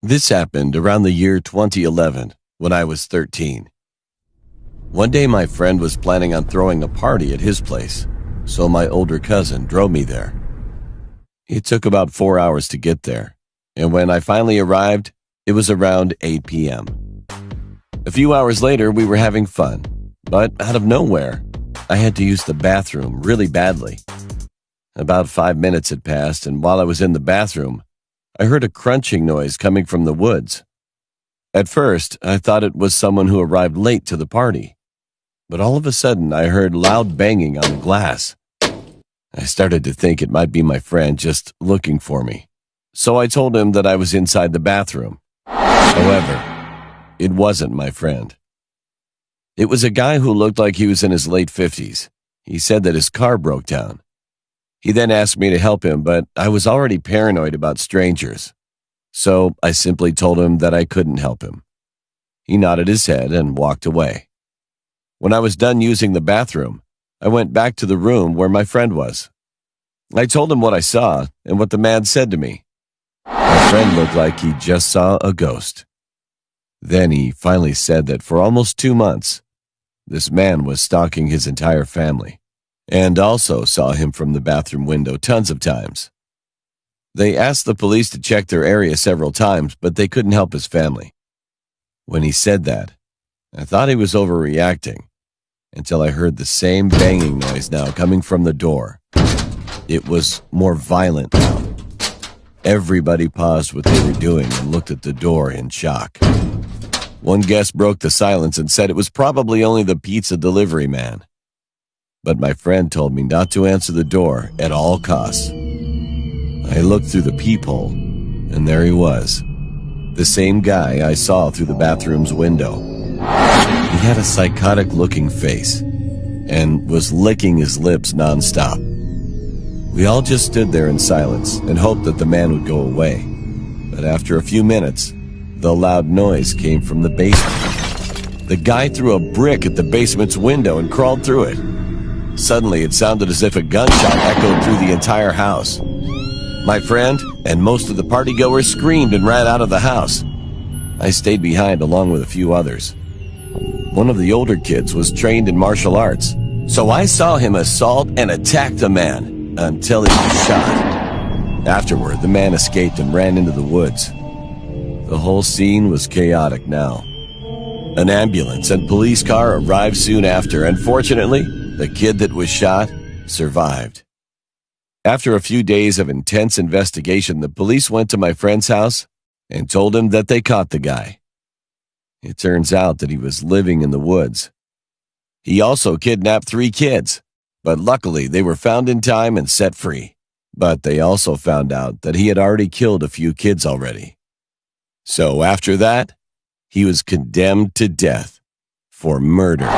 This happened around the year 2011 when I was 13. One day my friend was planning on throwing a party at his place, so my older cousin drove me there. It took about 4 hours to get there, and when I finally arrived, it was around 8 p.m. A few hours later, we were having fun, but out of nowhere, I had to use the bathroom really badly. About 5 minutes had passed, and while I was in the bathroom, I heard a crunching noise coming from the woods. At first, I thought it was someone who arrived late to the party, but all of a sudden I heard loud banging on the glass. I started to think it might be my friend just looking for me, so I told him that I was inside the bathroom. However, it wasn't my friend. It was a guy who looked like he was in his late 50s. He said that his car broke down. He then asked me to help him, but I was already paranoid about strangers, so I simply told him that I couldn't help him. He nodded his head and walked away. When I was done using the bathroom, I went back to the room where my friend was. I told him what I saw and what the man said to me. My friend looked like he just saw a ghost. Then he finally said that for almost 2 months, this man was stalking his entire family, and also saw him from the bathroom window tons of times. They asked the police to check their area several times, but they couldn't help his family. When he said that, I thought he was overreacting, until I heard the same banging noise now coming from the door. It was more violent now. Everybody paused what they were doing and looked at the door in shock. One guest broke the silence and said it was probably only the pizza delivery man. But my friend told me not to answer the door at all costs. I looked through the peephole, and there he was, the same guy I saw through the bathroom's window. He had a psychotic-looking face and was licking his lips nonstop. We all just stood there in silence and hoped that the man would go away. But after a few minutes, the loud noise came from the basement. The guy threw a brick at the basement's window and crawled through it. Suddenly, it sounded as if a gunshot echoed through the entire house. My friend and most of the partygoers screamed and ran out of the house. I stayed behind along with a few others. One of the older kids was trained in martial arts, so I saw him assault and attack the man until he was shot. Afterward, the man escaped and ran into the woods. The whole scene was chaotic now. An ambulance and police car arrived soon after, and fortunately, the kid that was shot survived. After a few days of intense investigation, the police went to my friend's house and told him that they caught the guy. It turns out that he was living in the woods. He also kidnapped 3 kids, but luckily they were found in time and set free. But they also found out that he had already killed a few kids already. So after that, he was condemned to death for murder.